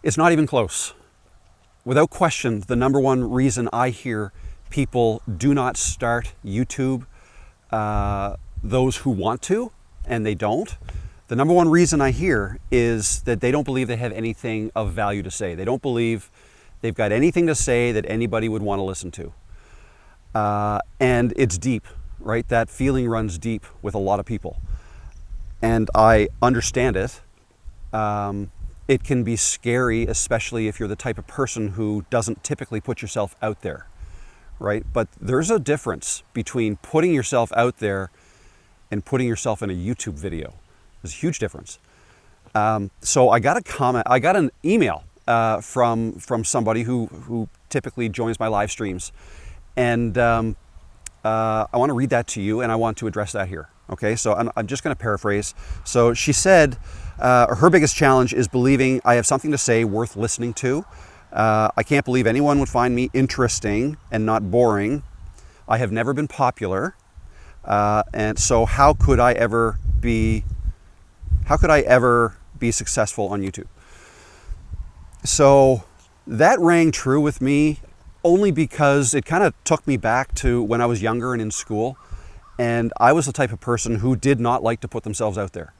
It's not even close. Without question, the number one reason I hear people do not start YouTube, those who want to and they don't, the number one reason I hear is that they don't believe they have anything of value to say. They don't believe they've got anything to say that anybody would want to listen to. And it's deep, right? That feeling runs deep with a lot of people. And I understand it. It can be scary, especially if you're the type of person who doesn't typically put yourself out there, right? But there's a difference between putting yourself out there and putting yourself in a YouTube video. There's a huge difference. So I got an email from somebody who typically joins my live streams. And I want to read that to you, and I want to address that here. Okay, so I'm just going to paraphrase. So she said her biggest challenge is believing I have something to say worth listening to. I can't believe anyone would find me interesting and not boring. I have never been popular. And so how could I ever be successful on YouTube? So that rang true with me only because it kind of took me back to when I was younger and in school. And I was the type of person who did not like to put themselves out there.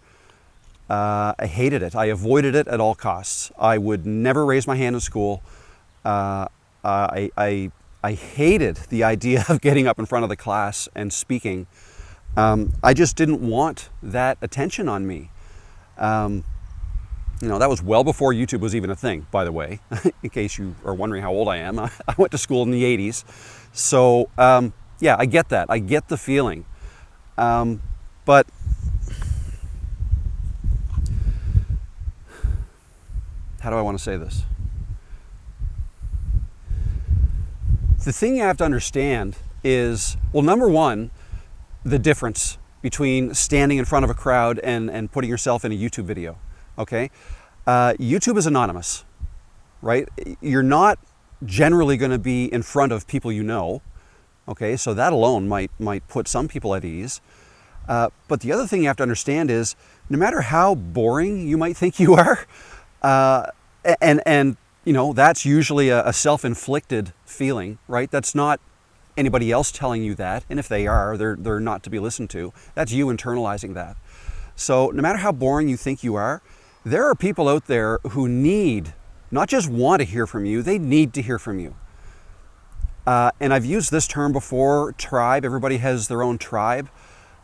I hated it. I avoided it at all costs. I would never raise my hand in school. I hated the idea of getting up in front of the class and speaking. I just didn't want that attention on me. That was well before YouTube was even a thing, by the way, in case you are wondering how old I am. I went to school in the 80s. So, yeah, I get that. I get the feeling. But how do I want to say this? The thing you have to understand is, well, number one, the difference between standing in front of a crowd and putting yourself in a YouTube video, okay? YouTube is anonymous, right? You're not generally going to be in front of people you know, okay? So that alone might put some people at ease. But the other thing you have to understand is, no matter how boring you might think you are, and that's usually a self-inflicted feeling, right? That's not anybody else telling you that, and if they are, they're not to be listened to. That's you internalizing that. So no matter how boring you think you are, there are people out there who not just want to hear from you, they need to hear from you. And I've used this term before, tribe. Everybody has their own tribe.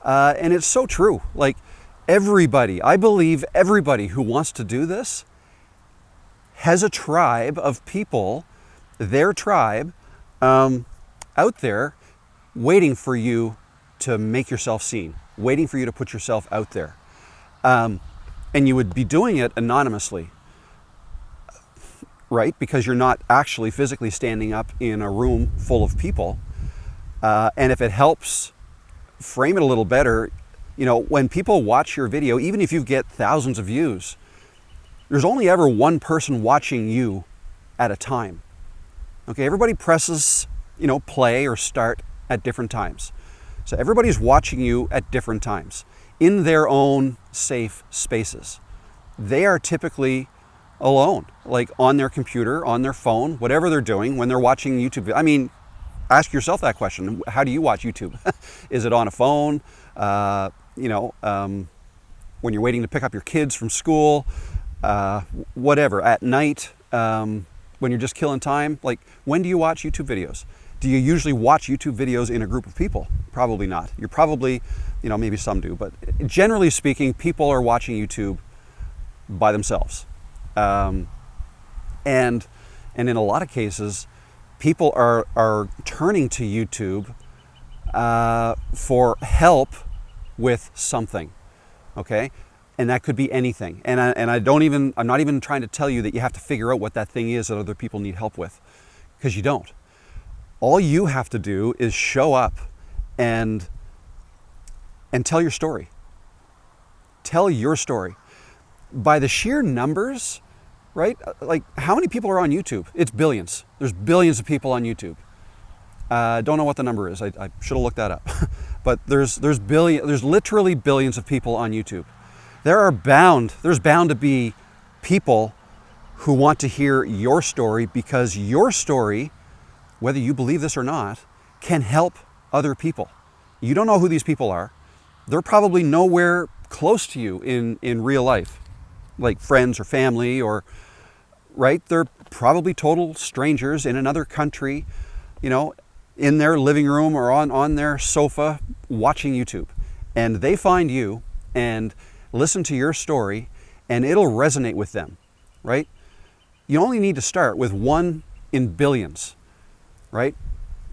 And it's so true. Like I believe everybody who wants to do this has a tribe of people, their tribe, out there waiting for you to make yourself seen, waiting for you to put yourself out there. And you would be doing it anonymously, right? Because you're not actually physically standing up in a room full of people. And if it helps frame it a little better, when people watch your video, even if you get thousands of views, there's only ever one person watching you at a time. Okay, everybody presses, play or start at different times. So everybody's watching you at different times in their own safe spaces. They are typically alone, like on their computer, on their phone, whatever they're doing when they're watching YouTube. I mean, ask yourself that question. How do you watch YouTube? Is it on a phone? When you're waiting to pick up your kids from school, whatever, at night, when you're just killing time. Like, when do you watch YouTube videos? Do you usually watch YouTube videos in a group of people? Probably not. You're probably, maybe some do, but generally speaking, people are watching YouTube by themselves. And in a lot of cases, people are turning to YouTube for help with something, okay? And that could be anything. And I'm not even trying to tell you that you have to figure out what that thing is that other people need help with, because you don't. All you have to do is show up and tell your story. Tell your story. By the sheer numbers, right? Like, how many people are on YouTube? It's billions. There's billions of people on YouTube. Don't know what the number is. I should have looked that up. But there's literally billions of people on YouTube. There's bound to be people who want to hear your story, because your story, whether you believe this or not, can help other people. You don't know who these people are. They're probably nowhere close to you in real life, like friends or family, or, right? They're probably total strangers in another country, you know, in their living room or on their sofa watching YouTube. And they find you and listen to your story, and it'll resonate with them, right? You only need to start with 1 in billions, right?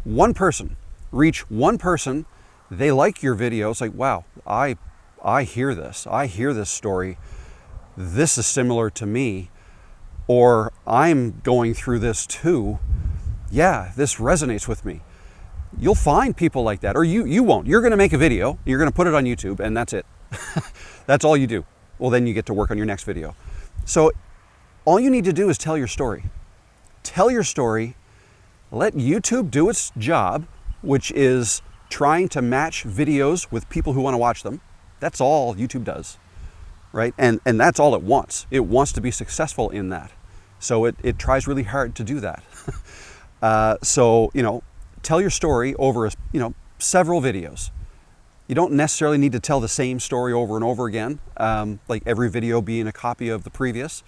One person, reach one person, they like your video. It's like, wow, I hear this. I hear this story. This is similar to me, or I'm going through this too. Yeah, this resonates with me. You'll find people like that, or you won't. You're going to make a video, you're going to put it on YouTube, and that's it. That's all you do. Well, then you get to work on your next video. So all you need to do is tell your story. Tell your story. Let YouTube do its job, which is trying to match videos with people who want to watch them. That's all YouTube does, right? And that's all it wants. It wants to be successful in that. So it tries really hard to do that. So, you know, tell your story over, you know, several videos. You don't necessarily need to tell the same story over and over again, like every video being a copy of the previous.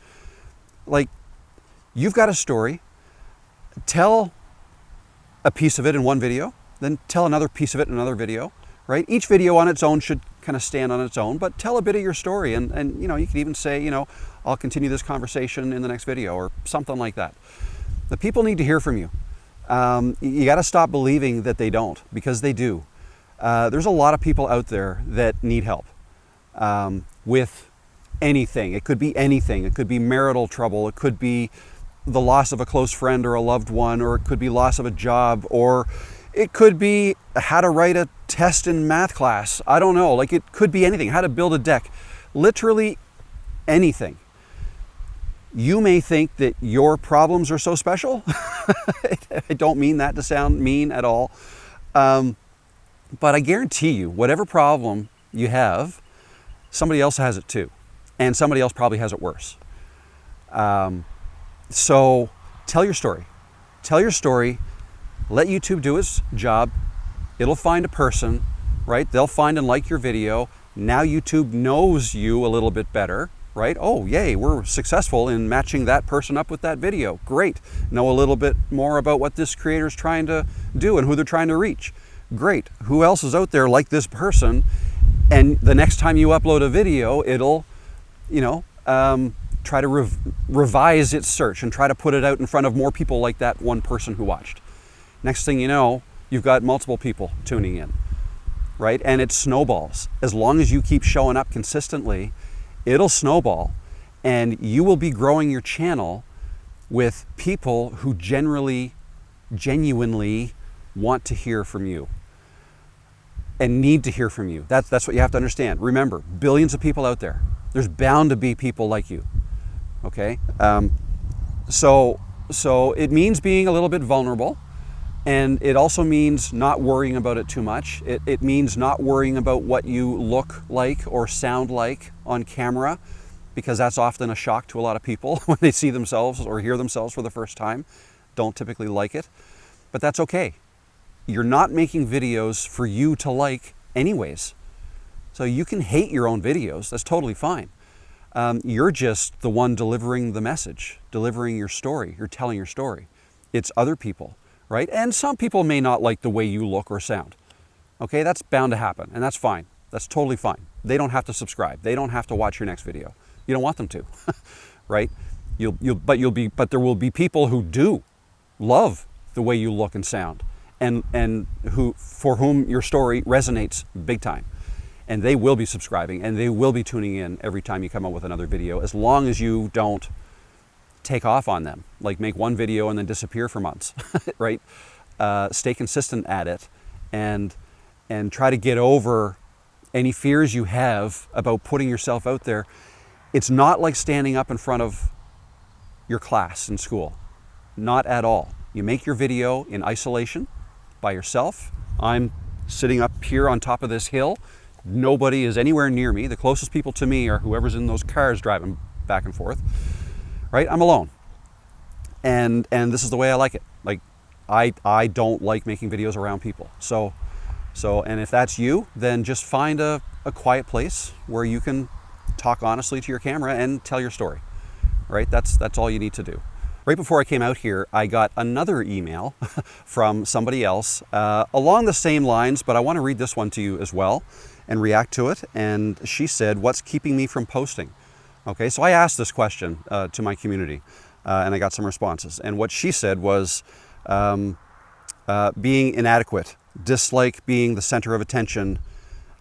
Like, you've got a story, tell a piece of it in one video, then tell another piece of it in another video, right? Each video on its own should kind of stand on its own, but tell a bit of your story, and you know, you could even say, you know, I'll continue this conversation in the next video, or something like that. The people need to hear from you. You got to stop believing that they don't, because they do. There's a lot of people out there that need help with anything. It could be anything. It could be marital trouble. It could be the loss of a close friend or a loved one, or it could be loss of a job, or it could be how to write a test in math class. I don't know. Like, it could be anything. How to build a deck. Literally anything. You may think that your problems are so special. I don't mean that to sound mean at all. But I guarantee you, whatever problem you have, somebody else has it too. And somebody else probably has it worse. So tell your story. Tell your story. Let YouTube do its job. It'll find a person, right? They'll find and like your video. Now YouTube knows you a little bit better, right? Oh, yay, we're successful in matching that person up with that video. Great. Know a little bit more about what this creator is trying to do and who they're trying to reach. Great. Who else is out there like this person? And the next time you upload a video, it'll, you know, try to revise its search and try to put it out in front of more people like that one person who watched. Next thing you know, you've got multiple people tuning in, right? And it snowballs. As long as you keep showing up consistently, it'll snowball, and you will be growing your channel with people who genuinely want to hear from you and need to hear from you. That's what you have to understand. Remember, billions of people out there. There's bound to be people like you, okay? So it means being a little bit vulnerable, and it also means not worrying about it too much. It means not worrying about what you look like or sound like on camera, because that's often a shock to a lot of people when they see themselves or hear themselves for the first time. Don't typically like it, but that's okay. You're not making videos for you to like anyways. So you can hate your own videos. That's totally fine. You're just the one delivering the message, delivering your story. You're telling your story. It's other people, right? And some people may not like the way you look or sound. Okay, that's bound to happen, and that's fine. That's totally fine. They don't have to subscribe. They don't have to watch your next video. You don't want them to, right? But there will be people who do love the way you look and sound, and for whom your story resonates big time. And they will be subscribing, and they will be tuning in every time you come out with another video, as long as you don't take off on them, like make one video and then disappear for months, right? Stay consistent at it, and try to get over any fears you have about putting yourself out there. It's not like standing up in front of your class in school. Not at all. You make your video in isolation by yourself. I'm sitting up here on top of this hill. Nobody is anywhere near me. The closest people to me are whoever's in those cars driving back and forth, right? I'm alone. And this is the way I like it. Like, I don't like making videos around people. So, and if that's you, then just find a quiet place where you can talk honestly to your camera and tell your story, right? That's all you need to do. Right before I came out here, I got another email from somebody else along the same lines, but I want to read this one to you as well and react to it. And she said, "What's keeping me from posting?" Okay, so I asked this question to my community and I got some responses. And what she said was being inadequate, dislike being the center of attention,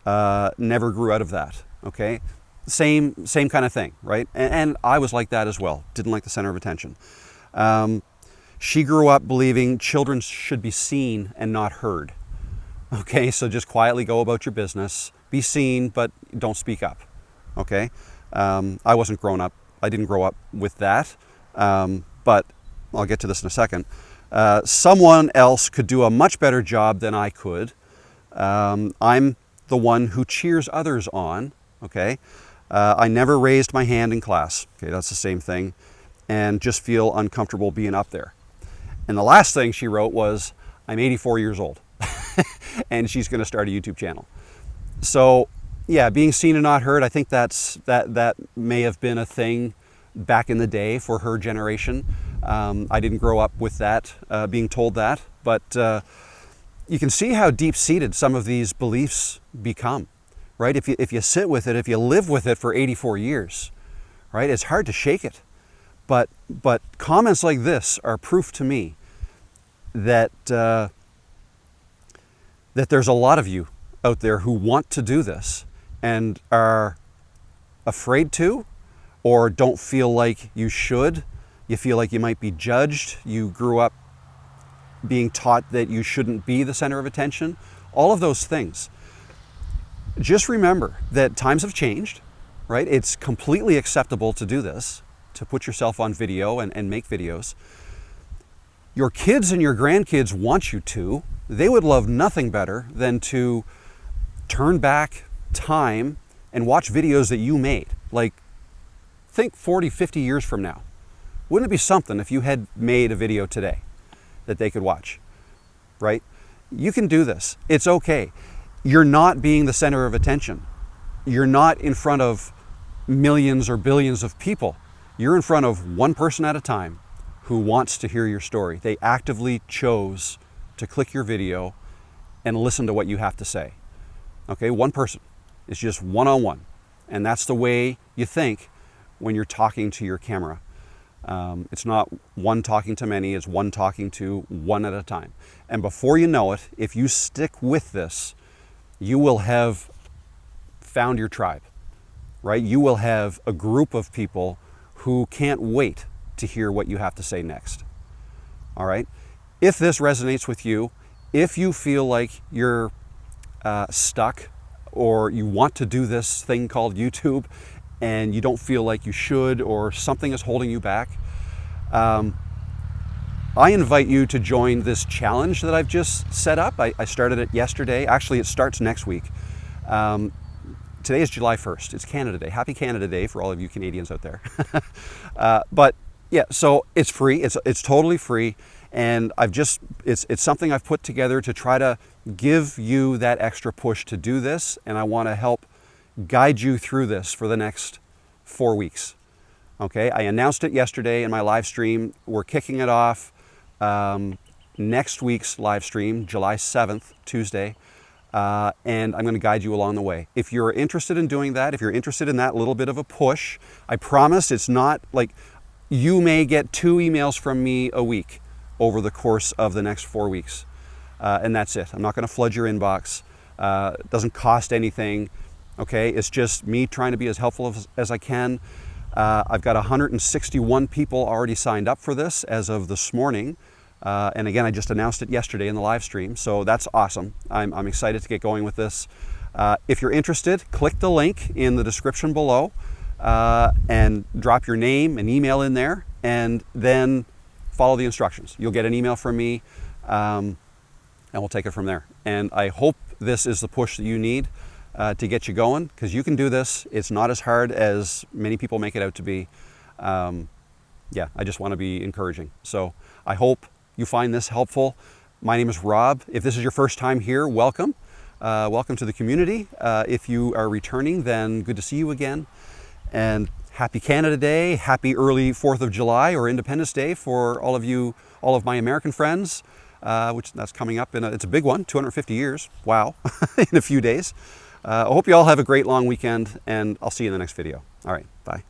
never grew out of that. Okay, same kind of thing, right? And I was like that as well. Didn't like the center of attention. She grew up believing children should be seen and not heard. Okay, so just quietly go about your business, be seen, but don't speak up. Okay, I didn't grow up with that, but I'll get to this in a second. Someone else could do a much better job than I could. I'm the one who cheers others on. Okay, I never raised my hand in class. Okay, that's the same thing. And just feel uncomfortable being up there. And the last thing she wrote was, I'm 84 years old and she's going to start a YouTube channel. So yeah, being seen and not heard, I think that may have been a thing back in the day for her generation. I didn't grow up with that, being told that, but you can see how deep-seated some of these beliefs become, right? If you sit with it, if you live with it for 84 years, right, it's hard to shake it. But comments like this are proof to me that that there's a lot of you out there who want to do this and are afraid to, or don't feel like you should. You feel like you might be judged. You grew up being taught that you shouldn't be the center of attention. All of those things. Just remember that times have changed, right? It's completely acceptable to do this, to put yourself on video and make videos. Your kids and your grandkids want you to. They would love nothing better than to turn back time and watch videos that you made. Like, think 40, 50 years from now. Wouldn't it be something if you had made a video today that they could watch, right? You can do this. It's okay. You're not being the center of attention. You're not in front of millions or billions of people. You're in front of one person at a time who wants to hear your story. They actively chose to click your video and listen to what you have to say. Okay, one person. It's just one-on-one. And that's the way you think when you're talking to your camera. It's not one talking to many, it's one talking to one at a time. And before you know it, if you stick with this, you will have found your tribe, right? You will have a group of people who can't wait to hear what you have to say next. All right? If this resonates with you, if you feel like you're stuck or you want to do this thing called YouTube and you don't feel like you should, or something is holding you back, I invite you to join this challenge that I've just set up. I started it yesterday. Actually, it starts next week. Today is July 1st. It's Canada Day. Happy Canada Day for all of you Canadians out there. But yeah, so it's free. It's totally free. And it's something I've put together to try to give you that extra push to do this. And I want to help guide you through this for the next 4 weeks. Okay, I announced it yesterday in my live stream. We're kicking it off next week's live stream, July 7th, Tuesday. And I'm going to guide you along the way. If you're interested in doing that, if you're interested in that little bit of a push, I promise it's not like you may get 2 emails from me a week over the course of the next 4 weeks. And that's it. I'm not going to flood your inbox. It doesn't cost anything. Okay, it's just me trying to be as helpful as I can. I've got 161 people already signed up for this as of this morning. And again, I just announced it yesterday in the live stream, so that's awesome. I'm excited to get going with this. If you're interested, click the link in the description below and drop your name and email in there, and then follow the instructions. You'll get an email from me, and we'll take it from there. And I hope this is the push that you need to get you going, because you can do this. It's not as hard as many people make it out to be. yeah, I just want to be encouraging. So I hope you find this helpful. My name is Rob. If this is your first time here, welcome. Welcome to the community. If you are returning, then good to see you again. And happy Canada Day, happy early 4th of July or Independence Day for all of you, all of my American friends, which that's coming up it's a big one, 250 years. Wow, in a few days. I hope you all have a great long weekend, and I'll see you in the next video. All right, bye.